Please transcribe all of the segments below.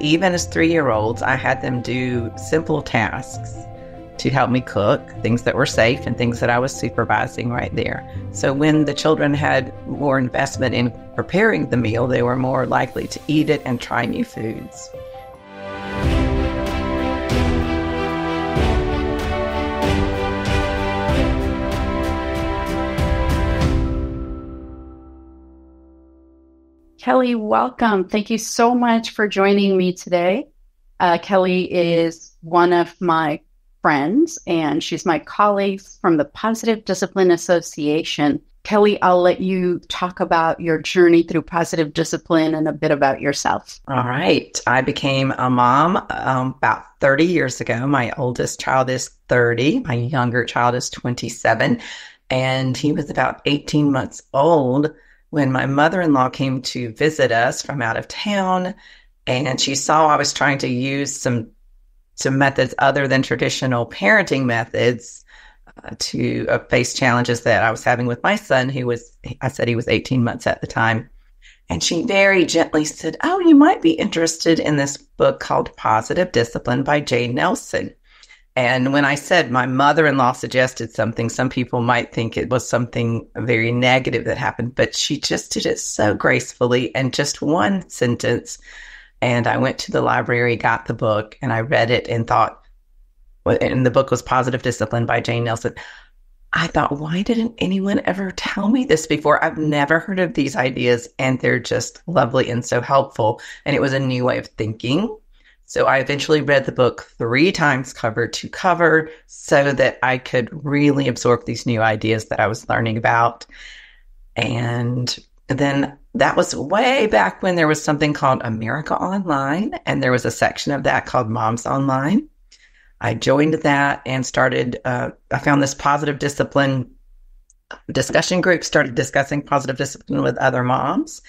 even as 3-year-olds, I had them do simple tasks to help me cook, things that were safe and things that I was supervising right there. So when the children had more investment in preparing the meal, they were more likely to eat it and try new foods. Kelly, welcome. Thank you so much for joining me today. Kelly is one of my friends, and she's my colleague from the Positive Discipline Association. Kelly, I'll let you talk about your journey through positive discipline and a bit about yourself. All right. I became a mom about 30 years ago. My oldest child is 30. My younger child is 27. And he was about 18 months old when my mother-in-law came to visit us from out of town, and she saw I was trying to use some methods other than traditional parenting methods to face challenges that I was having with my son, I said he was 18 months at the time. And she very gently said, "Oh, you might be interested in this book called Positive Discipline by Jane Nelson." And when I said my mother-in-law suggested something, some people might think it was something very negative that happened, but she just did it so gracefully and just one sentence. And I went to the library, got the book, and I read it and thought, and the book was Positive Discipline by Jane Nelson. I thought, why didn't anyone ever tell me this before? I've never heard of these ideas, and they're just lovely and so helpful. And it was a new way of thinking. So I eventually read the book 3 times cover to cover so that I could really absorb these new ideas that I was learning about. And then that was way back when there was something called America Online, and there was a section of that called Moms Online. I joined that and started, I found this positive discipline discussion group, started discussing positive discipline with other moms.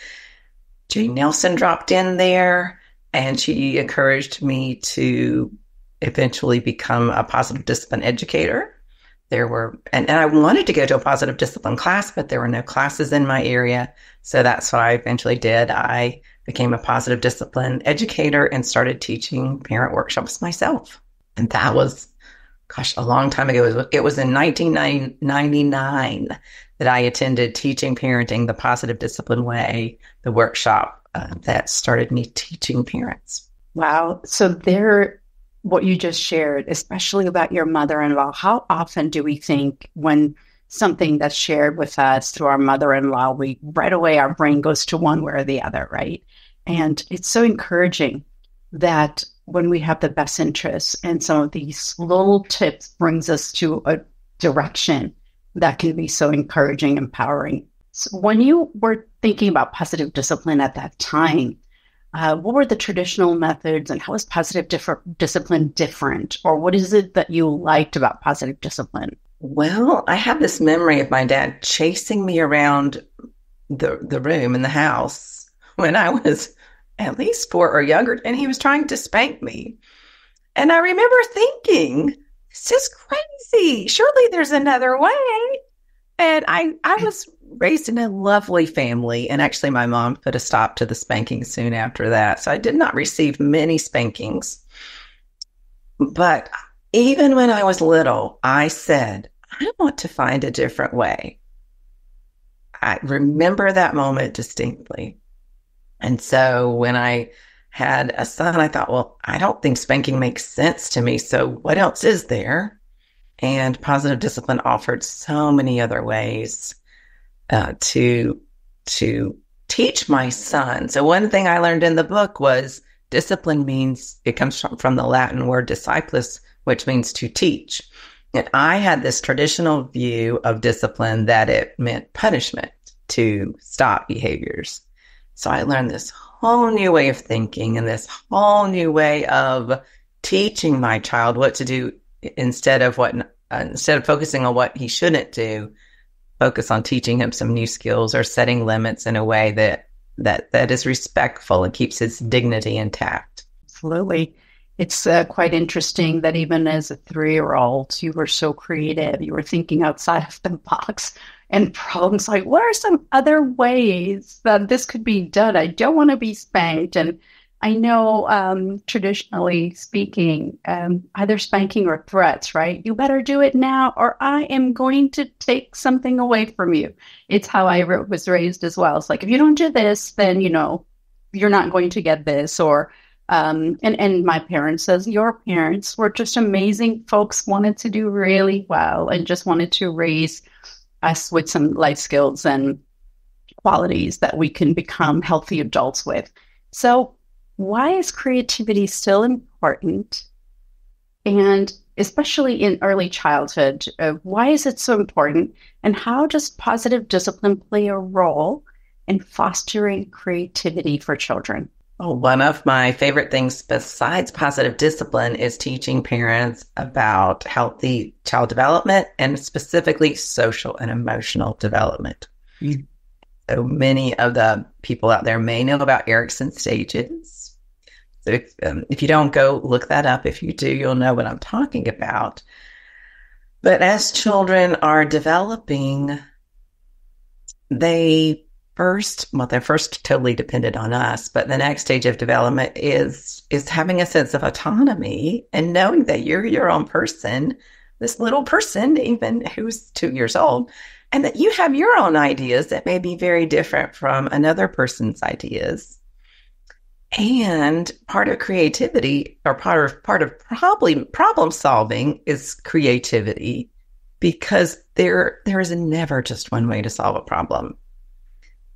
Jane Nelson dropped in there, and she encouraged me to eventually become a positive discipline educator. And I wanted to go to a positive discipline class, but there were no classes in my area. So that's what I eventually did. I became a positive discipline educator and started teaching parent workshops myself. And that was, a long time ago. It was in 1999 that I attended Teaching Parenting the Positive Discipline Way, the workshop that started me teaching parents. Wow. So what you just shared, especially about your mother-in-law, how often do we think when something that's shared with us through our mother-in-law, right away our brain goes to one way or the other, right? And it's so encouraging that when we have the best interests and some of these little tips brings us to a direction that can be so encouraging, empowering. So when you were thinking about positive discipline at that time, what were the traditional methods and how is positive discipline different? Or what is it that you liked about positive discipline? Well, I have this memory of my dad chasing me around the room in the house when I was at least 4 or younger, and he was trying to spank me. And I remember thinking, this is crazy. Surely there's another way. And I was raised in a lovely family, and actually my mom put a stop to the spanking soon after that. So I did not receive many spankings. But even when I was little, I said, I want to find a different way. I remember that moment distinctly. And so when I had a son, I thought, well, I don't think spanking makes sense to me. So what else is there? And positive discipline offered so many other ways to teach my son. So one thing I learned in the book was discipline it comes from the Latin word disciplis, which means to teach. And I had this traditional view of discipline that it meant punishment to stop behaviors. So I learned this whole new way of thinking and this whole new way of teaching my child what to do instead of focusing on what he shouldn't do, focus on teaching him some new skills or setting limits in a way that is respectful and keeps his dignity intact. Absolutely. It's quite interesting that even as a 3-year-old, you were so creative. You were thinking outside of the box and problems like, what are some other ways that this could be done? I don't want to be spanked. And I know traditionally speaking, either spanking or threats, right? You better do it now, or I am going to take something away from you. It's how I was raised as well. It's like, if you don't do this, then, you're not going to get this. Or, and my parents, as your parents, were just amazing folks, wanted to do really well and just wanted to raise us with some life skills and qualities that we can become healthy adults with. So, why is creativity still important? And especially in early childhood, why is it so important? And how does positive discipline play a role in fostering creativity for children? Oh, one of my favorite things besides positive discipline is teaching parents about healthy child development and specifically social and emotional development. So many of the people out there may know about Erickson's stages. So if you don't, go look that up. If you do, you'll know what I'm talking about. But as children are developing, they're first totally dependent on us, but the next stage of development is having a sense of autonomy and knowing that you're your own person, this little person, even who's 2 years old, and that you have your own ideas that may be very different from another person's ideas. And part of creativity, or part of problem solving, is creativity, because there is never just one way to solve a problem.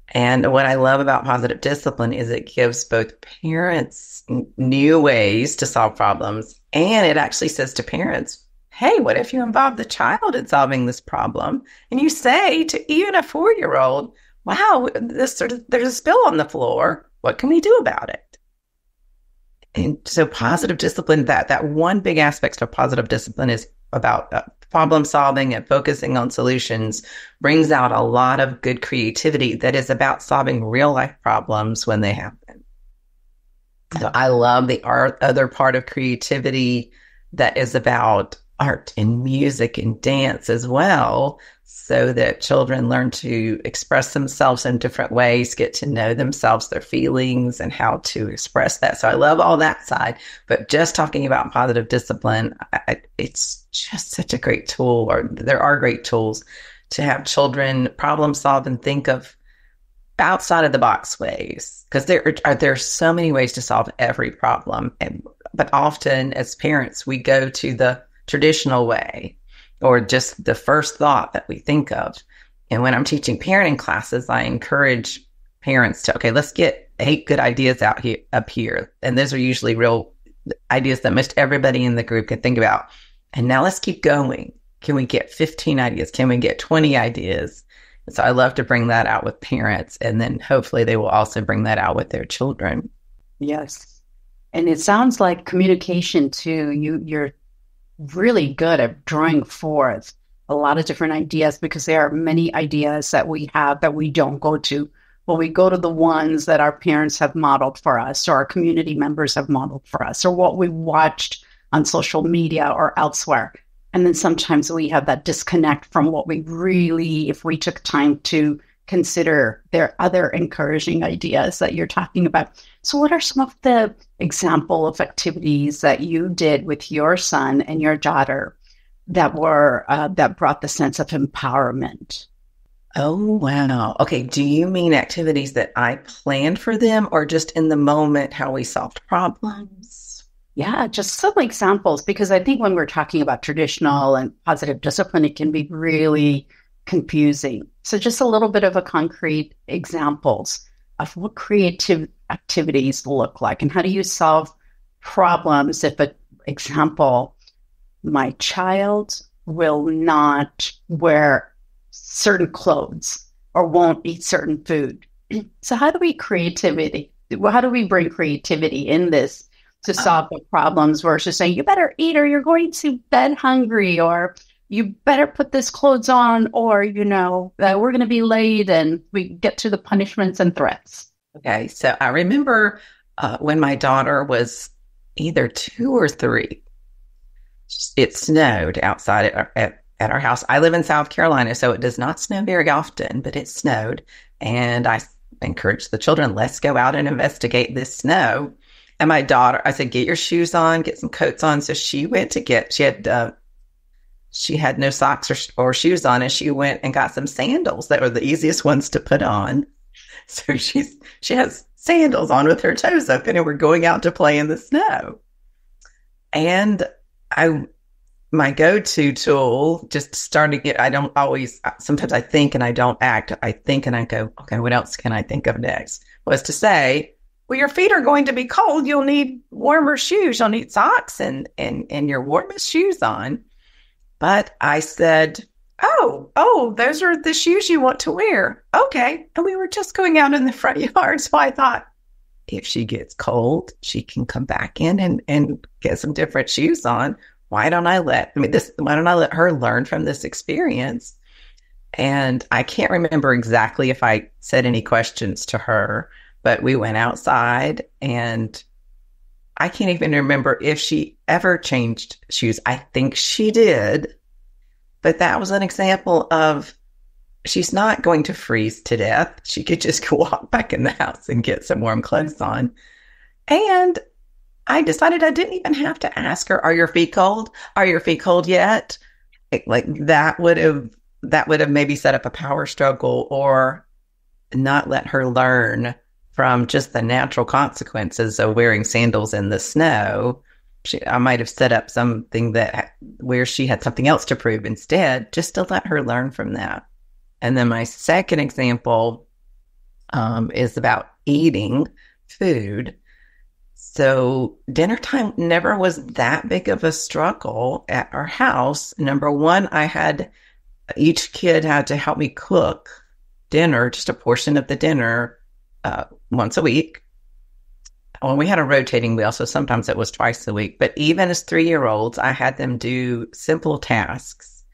And what I love about positive discipline is it gives both parents new ways to solve problems, and it actually says to parents, hey, what if you involve the child in solving this problem? And you say to even a 4-year-old, wow, there's a spill on the floor. What can we do about it? And so positive discipline, that one big aspect of positive discipline is about problem solving and focusing on solutions, brings out a lot of good creativity that is about solving real life problems when they happen. So I love the other part of creativity that is about art and music and dance as well, so that children learn to express themselves in different ways, get to know themselves, their feelings, and how to express that. So I love all that side, but just talking about positive discipline, it's just such a great tool, or there are great tools to have children problem solve and think of outside of the box ways, because there are so many ways to solve every problem. But often as parents, we go to the traditional way, or just the first thought that we think of. And when I'm teaching parenting classes, I encourage parents to, okay, let's get 8 good ideas up here. And those are usually real ideas that most everybody in the group can think about. And now let's keep going. Can we get 15 ideas? Can we get 20 ideas? And so I love to bring that out with parents, and then hopefully they will also bring that out with their children. Yes. And it sounds like communication too. You're really good at drawing forth a lot of different ideas, because there are many ideas that we have that we don't go to. Well, we go to the ones that our parents have modeled for us, or our community members have modeled for us, or what we watched on social media or elsewhere. And then sometimes we have that disconnect from what we really, if we took time to consider their other encouraging ideas that you're talking about. So what are some of the example of activities that you did with your son and your daughter that brought the sense of empowerment? Oh, wow. Okay. Do you mean activities that I planned for them, or just in the moment how we solved problems? Yeah, just some examples, because I think when we're talking about traditional and positive discipline, it can be really confusing. So just a little bit of a concrete examples of what creative activities look like, and how do you solve problems if, for example, my child will not wear certain clothes or won't eat certain food. So how do we bring creativity in this to solve the problems, versus saying, you better eat or you're going to bed hungry, or you better put this clothes on, or, we're going to be late, and we get to the punishments and threats. Okay. So I remember when my daughter was either 2 or 3, it snowed outside at our house. I live in South Carolina, so it does not snow very often, but it snowed. And I encouraged the children, let's go out and investigate this snow. And my daughter, I said, get your shoes on, get some coats on. So she went to get, she had no socks or shoes on, and she went and got some sandals that were the easiest ones to put on. So she has sandals on with her toes open, and we're going out to play in the snow. And my go-to tool, just starting it, I don't always, sometimes I think and I don't act. I think and I go, okay, what else can I think of next? Was to say, well, your feet are going to be cold. You'll need warmer shoes. You'll need socks and your warmest shoes on. But I said, oh, those are the shoes you want to wear. Okay. And we were just going out in the front yard. So I thought, if she gets cold, she can come back in and get some different shoes on. Why don't I let her learn from this experience? And I can't remember exactly if I said any questions to her, but we went outside, and I can't even remember if she ever changed shoes. I think she did, but that was an example of she's not going to freeze to death. She could just go walk back in the house and get some warm clothes on. And I decided I didn't even have to ask her, are your feet cold? Are your feet cold yet? Like that would have maybe set up a power struggle, or not let her learn from just the natural consequences of wearing sandals in the snow. I might have set up something where she had something else to prove instead, just to let her learn from that. And then my second example is about eating food. So dinner time never was that big of a struggle at our house. Number one, each kid had to help me cook dinner, just a portion of the dinner, once a week. Well, we had a rotating wheel, so sometimes it was twice a week. But even as 3-year-olds, I had them do simple tasks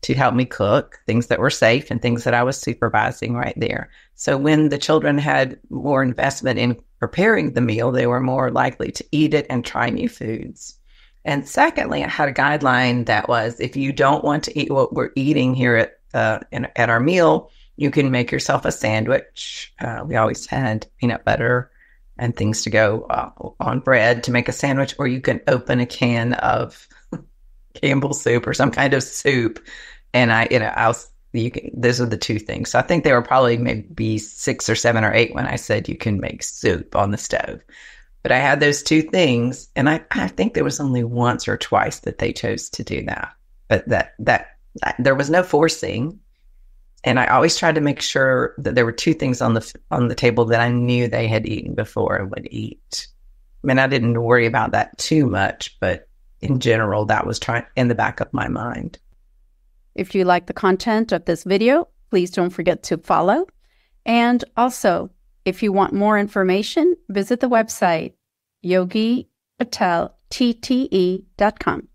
to help me cook, things that were safe and things that I was supervising right there. So when the children had more investment in preparing the meal, they were more likely to eat it and try new foods. And secondly, I had a guideline that was, if you don't want to eat what we're eating here at our meal, you can make yourself a sandwich. We always had peanut butter and things to go on bread to make a sandwich, or you can open a can of Campbell's soup or some kind of soup. And those are the two things. So I think they were probably maybe 6 or 7 or 8 when I said you can make soup on the stove. But I had those two things, and I think there was only once or twice that they chose to do that. But that there was no forcing. And I always tried to make sure that there were two things on the table that I knew they had eaten before and would eat. I mean, I didn't worry about that too much, but in general, that was in the back of my mind. If you like the content of this video, please don't forget to follow. And also, if you want more information, visit the website, yogipatel.com.